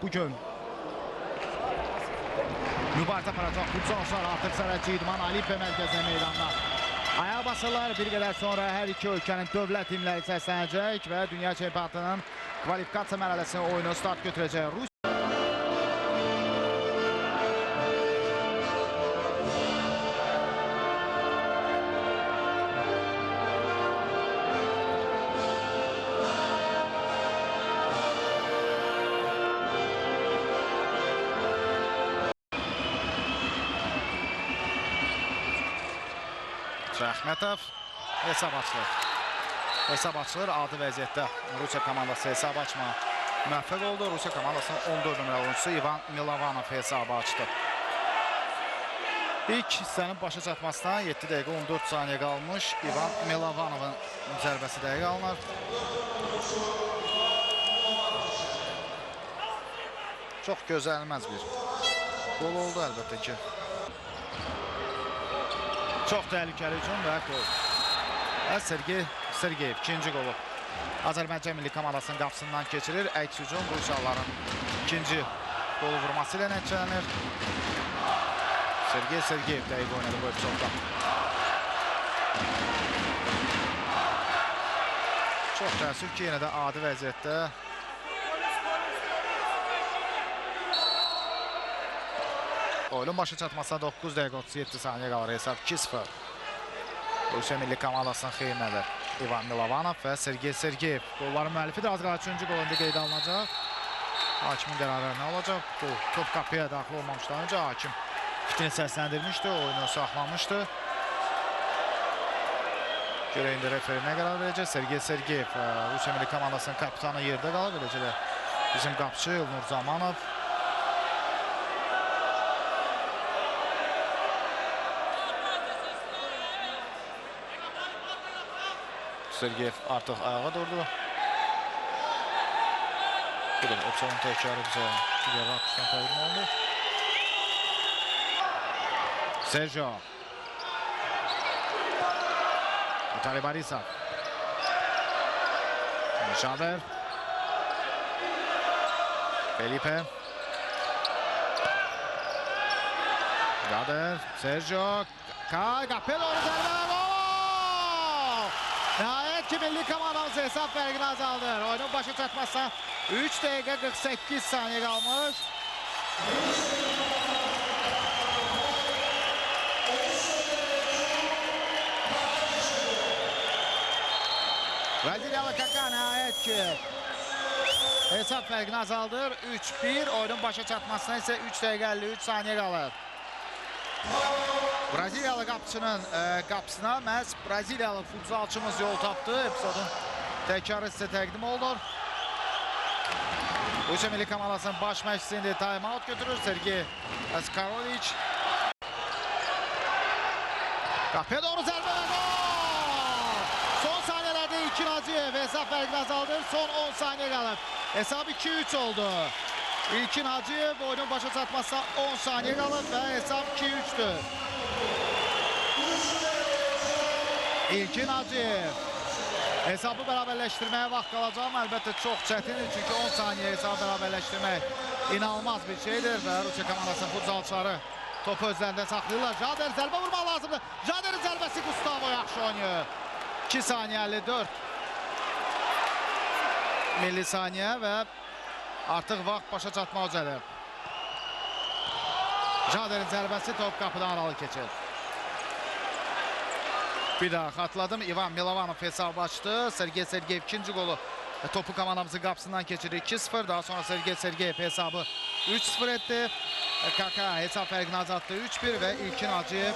bugün. Mübarizə aparacaq futbolçular artıq Sərəc İdman Olimpiya mərkəzinə meydanına ayağa basırlar. Bir qədər sonra hər iki ölkənin dövlət himləri səslənəcək və dünya çempionatının kvalifikasiya mərhələsinin oyunu start götürəcək. Rəhmətov hesab açılır. Adi vəziyyətdə Rusiya komandası hesab açma müvəffəq oldu. Rusiya komandasının 14 nömrəli oyuncusu İvan Milovanov hesabı açdı. İlk hissənin başa çatmasına 7 dəqiqə 14 saniyə qalmış. İvan Milovanovun zərbəsi dəqiq alınır. Çox gözlənilməz bir gol oldu əlbəttə ki. Çox təhlükəli hücum və gol. Sergey Sergeyev ikinci qolu Azərbaycan milli komandasının qapısından keçirir. Əks hücum Rusiyalıların ikinci qolu vurması ilə nəticələnir. Sergey Sergeyev dəqiq oynadı bu epizodda. Çox təəssüf ki, yenə də adi vəziyyətdə oyunun başı çatmasına 9 dəqiqə 37 saniyə qalır. Hesab 2-0. Rusiya milli komandasının xeyrinədir. İvan Milovanov və Sergey Sergeyev. Qolların müəllifidir. Az qala 3-cü qol indi qeydə alınacaq. Hakimin qərarı nə olacaq? Bu top qapıya daxil olmamışdan öncə hakim fitini səsləndirmişdi. Oyunu saxlamışdı. Görə indi referi nə qərar verəcək? Sergey Sergeyev Rusiya milli komandasının kapitanı yerdə qalır. Beləcə də bizim qapıcı Elnur Zamanov. Sergeyev artıq ayağa durdu. Bu da epizodun təkrarı bizə digər rakusdan təqdim olundu. Sergio. Vitali Borisov. Jader. Felipe. Jader. Sergio. Capello zərbə. Nəhayət ki, milli komandamız hesab fərqini azaldır. Oyunun başı çatmazsa 3 dəqiqə 48 saniyə qalmış. Braziliyalı Kaka nəhayət ki, hesab fərqini azaldır. 3-1, oyunun başı çatmasına isə 3 dəqiqə 53 saniyə qalır. Braziliyalı qapıçının qapısına məhz Braziliyalı futbolçumuz yol tapdı. Epizodun təkrarı sizə təqdim olunur. Rusiya milli komandasının baş məşqçisi indi time-out götürür. Sergey Skarolic. Qapıya doğru zərbə və gol! Son saniyələrdə İlkin Hacıyev hesab fərqini azaldır. Son 10 saniyə qalıb. Hesab 2-3 oldu. İlkin Hacıyev oyunun başa çatmasına 10 saniyə qalıb və hesab 2-3'dür. İlkin Hacıyev hesabı bərabərləşdirməyə vaxt qalacaq. Əlbəttə çox çətindir, çünki 10 saniyə hesabı bərabərləşdirmək inanılmaz bir şeydir və Rusiya komandasının futbolçuları topu özlərində saxlayırlar. Jader zərbə vurmaq lazımdır. Jaderin zərbəsi Gustavo yaxşı oynayır. 2 saniyə 54 milli saniyə və artıq vaxt başa çatmaq üzrədir. Jaderin zərbəsi top qapıdan aralı keçir. Bir daha xatırladım. İvan Milovanov hesabı açdı. Sergey Sergeyev ikinci qolu topu komandamızın qapısından keçirir 2-0. Daha sonra Sergey Sergeyev hesabı 3-0 etdi. Kaka hesab fərqini azaltdı 3-1 və İlkin Hacıyev